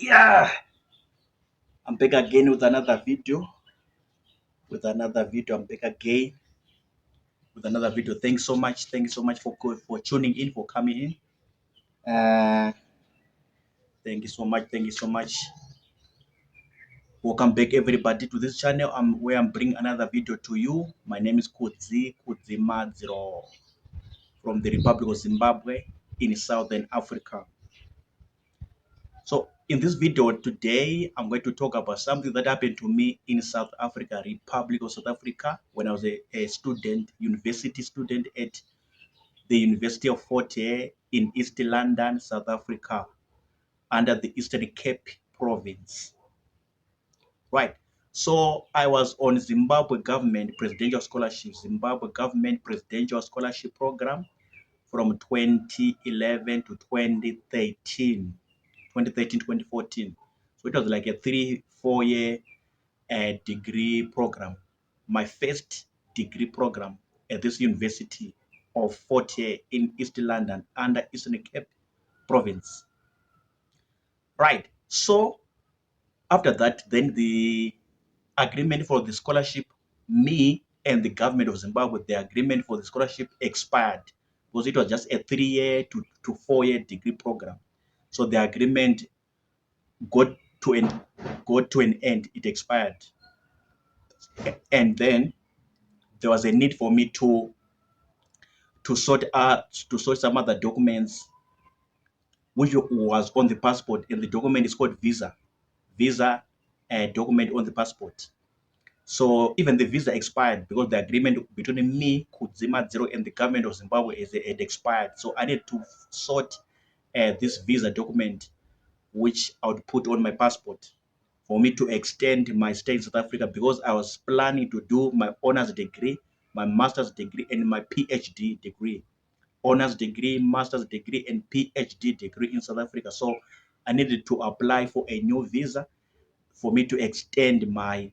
Yeah, I'm back again with another video. I'm back again with another video. Thanks so much. Thank you so much for tuning in, for coming in. Thank you so much. Thank you so much. Welcome back, everybody, to this channel. Where I'm bringing another video to you. My name is Kudzimadziro from the Republic of Zimbabwe in Southern Africa. So in this video today, I'm going to talk about something that happened to me in South Africa, Republic of South Africa, when I was a student, university student at the University of Fort Hare in East London, South Africa, under the Eastern Cape province. Right. So I was on Zimbabwe government presidential scholarship, Zimbabwe government presidential scholarship program from 2011 to 2013. 2014. So it was like a 3-4 year degree program. My first degree program at this University of Fort Hare in East London under Eastern Cape province. Right. So after that, then the agreement for the scholarship, me and the government of Zimbabwe, the agreement for the scholarship expired because it was just a 3-year to 4-year degree program. So the agreement got to an end. It expired, and then there was a need for me to sort some other documents which was on the passport, and the document is called visa document on the passport. So even the visa expired because the agreement between me, Kudzimadziro, and the government of Zimbabwe had expired. So I need to sort this visa document which I would put on my passport for me to extend my stay in South Africa, because I was planning to do my honors degree, my master's degree, and my PhD degree. Honors degree, master's degree, and PhD degree in South Africa. So I needed to apply for a new visa for me to extend my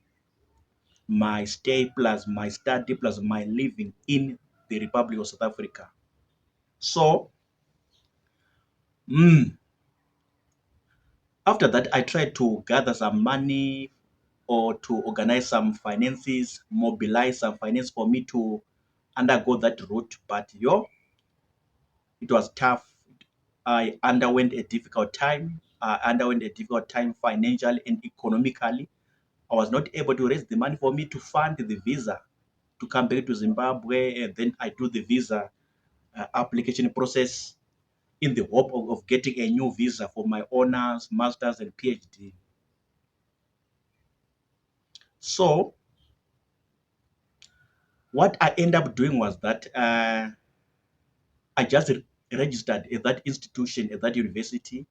stay plus my study plus my living in the Republic of South Africa. So after that, I tried to gather some money or to organize some finances, mobilize some finance for me to undergo that route. But it was tough. I underwent a difficult time. I underwent a difficult time financially and economically. I was not able to raise the money for me to fund the visa to come back to Zimbabwe, and then I do the visa application process in the hope of getting a new visa for my honors, masters, and PhD. So what I end up doing was that I just registered at that institution, at that university,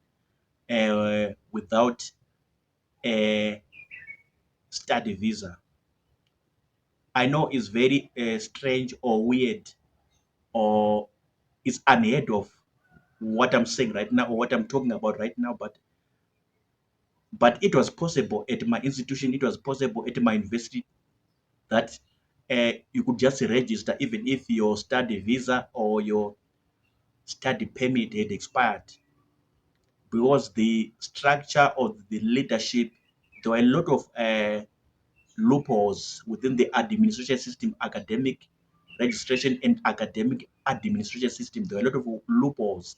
without a study visa. I know it's very strange or weird, or it's unheard of what I'm saying right now or what I'm talking about right now, but it was possible at my institution, it was possible at my university that you could just register even if your study visa or your study permit had expired, because the structure of the leadership, there were a lot of loopholes within the administration system, academic registration and academic administration system. There were a lot of loopholes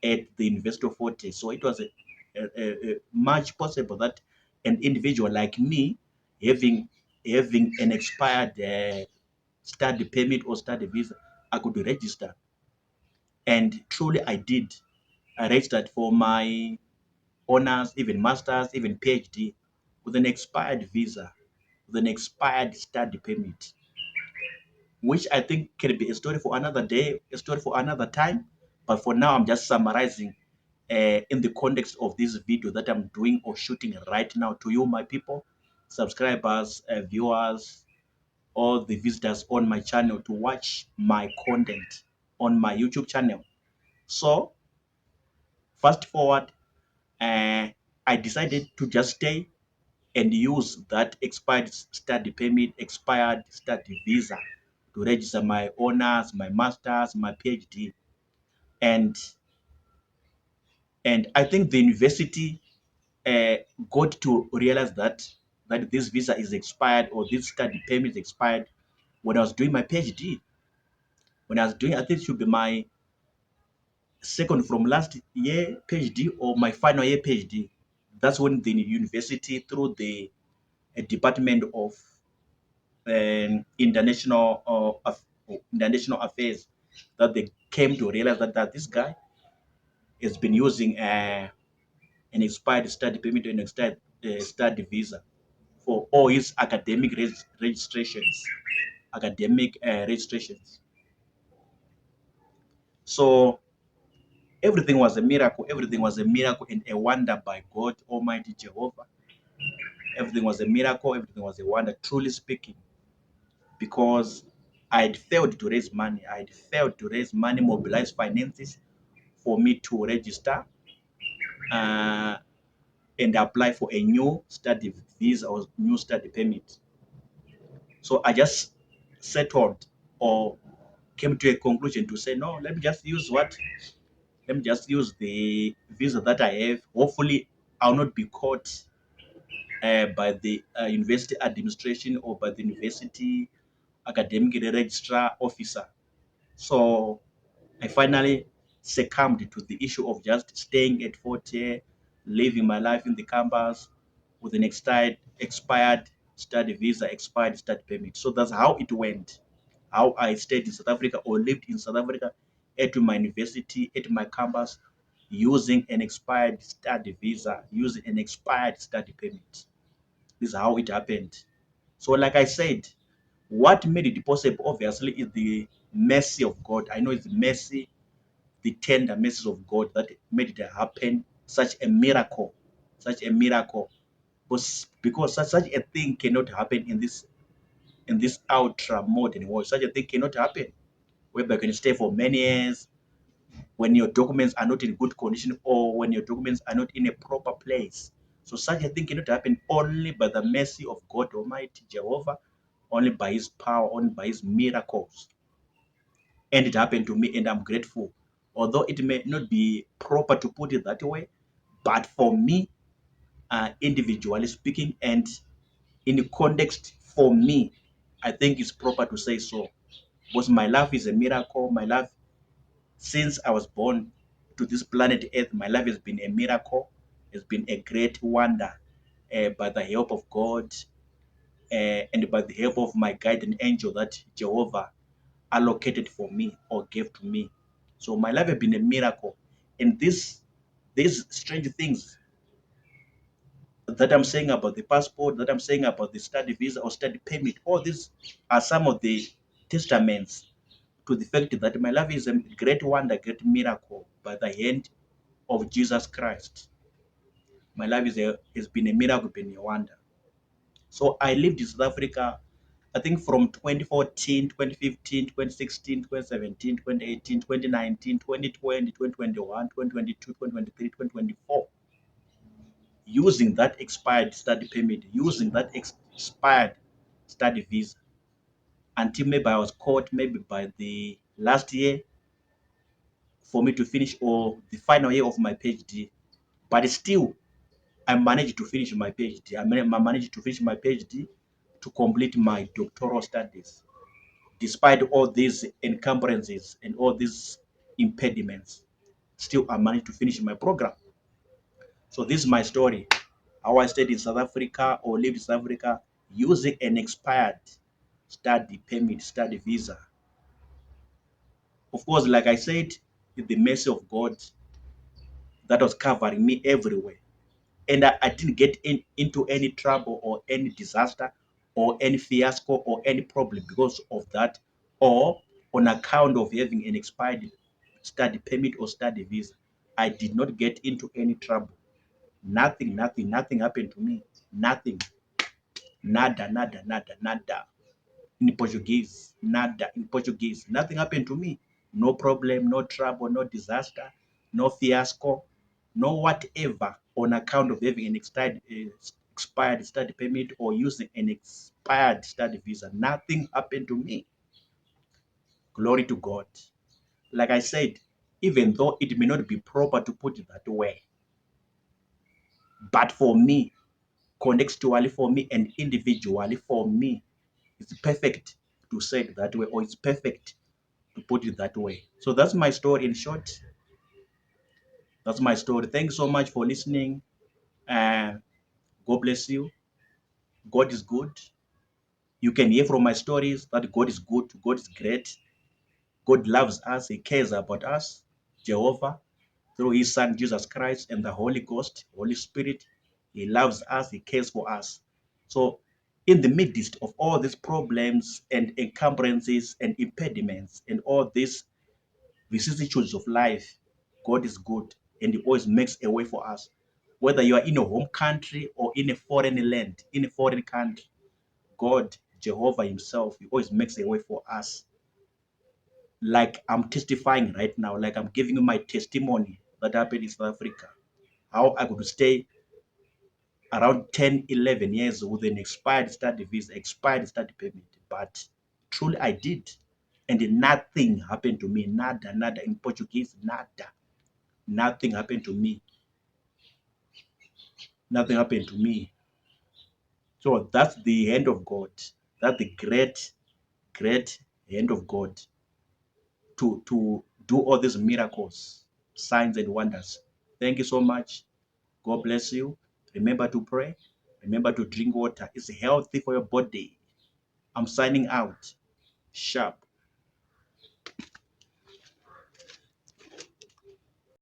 at the University of Fort Hare. So it was a much possible that an individual like me, having an expired study permit or study visa, I could register. And truly I did. I registered for my honors, even masters, even PhD, with an expired visa, with an expired study permit, which I think can be a story for another day, a story for another time. But for now, I'm just summarizing in the context of this video that I'm doing or shooting right now to you, my people, subscribers, viewers, all the visitors on my channel to watch my content on my YouTube channel. So fast forward, I decided to just stay and use that expired study permit, expired study visa to register my honors, my masters, my PhD. And I think the university uh, got to realize that this visa is expired or this study permit is expired when I was doing my PhD. When I was doing, I think it should be my second from last year PhD or my final year PhD. That's when the university, through the Department of International International Affairs, that they came to realize that this guy has been using an expired study permit and expired study visa for all his academic registrations, academic registrations. So everything was a miracle. Everything was a miracle and a wonder by God Almighty Jehovah. Everything was a miracle. Everything was a wonder, truly speaking, because I had failed to raise money. I had failed to raise money, mobilize finances for me to register uh, and apply for a new study visa or new study permit. So I just settled or came to a conclusion to say, no, let me just use what? Let me just use the visa that I have. Hopefully, I'll not be caught by the university administration or by the university academic registrar officer. So I finally succumbed to the issue of just staying at Fort Hare, living my life in the campus with an expired study visa, expired study permit. So that's how it went. How I stayed in South Africa or lived in South Africa at my university, at my campus, using an expired study visa, using an expired study permit. This is how it happened. So, like I said, what made it possible, obviously, is the mercy of God. I know it's the mercy, the tender mercies of God that made it happen. Such a miracle, such a miracle. Because such a thing cannot happen in this ultra modern world. Such a thing cannot happen. Whereby you can stay for many years when your documents are not in good condition or when your documents are not in a proper place. So such a thing cannot happen only by the mercy of God Almighty Jehovah, only by His power, only by His miracles. And it happened to me, and I'm grateful. Although it may not be proper to put it that way, but for me, individually speaking, and in the context for me, I think it's proper to say so. Because my life is a miracle. My life, since I was born to this planet Earth, my life has been a miracle. It's been a great wonder by the help of God and by the help of my guardian angel that Jehovah allocated for me or gave to me. So my life has been a miracle. And these strange things that I'm saying about the passport, that I'm saying about the study visa or study permit, all these are some of the testaments to the fact that my life is a great wonder, great miracle by the hand of Jesus Christ. My life has been a miracle, been a wonder. So I lived in South Africa, I think from 2014, 2015, 2016, 2017, 2018, 2019, 2020, 2021, 2022, 2023, 2024, using that expired study permit, using that expired study visa until maybe I was caught maybe by the last year for me to finish or the final year of my PhD. But still, I managed to finish my PhD. I managed to finish my PhD to complete my doctoral studies. Despite all these encumbrances and all these impediments, still I managed to finish my program. So this is my story. How I stayed in South Africa or lived in South Africa using an expired study permit, study visa. Of course, like I said, it's the mercy of God that was covering me everywhere. And I didn't get into any trouble or any disaster or any fiasco or any problem because of that, or on account of having an expired study permit or study visa. I did not get into any trouble. Nothing, nothing, nothing happened to me. Nothing. Nada, nada, nada, nada. In Portuguese, nada. In Portuguese, nothing happened to me. No problem, no trouble, no disaster, no fiasco, no whatever on account of having an expired study permit or using an expired study visa. Nothing happened to me. Glory to God. Like I said, even though it may not be proper to put it that way, But for me, contextually for me and individually for me, it's perfect to say it that way, or it's perfect to put it that way. So that's my story in short. That's my story. Thanks so much for listening. Uh, God bless you. God is good. You can hear from my stories that God is good, God is great, God loves us, He cares about us. Jehovah, through His Son Jesus Christ and the Holy Ghost, Holy Spirit, He loves us, He cares for us. So, in the midst of all these problems and encumbrances and impediments and all these vicissitudes of life, God is good and He always makes a way for us. Whether you are in a home country or in a foreign land, in a foreign country, God, Jehovah Himself, He always makes a way for us. Like I'm testifying right now, like I'm giving you my testimony that happened in South Africa. How I could stay around 10, 11 years with an expired study visa, expired study permit. But truly I did. And nothing happened to me. Nada, nada. In Portuguese, nada. Nothing happened to me. Nothing happened to me. So that's the hand of God. That's the great, great hand of God to do all these miracles, signs and wonders. Thank you so much. God bless you. Remember to pray. Remember to drink water. It's healthy for your body. I'm signing out. Sharp.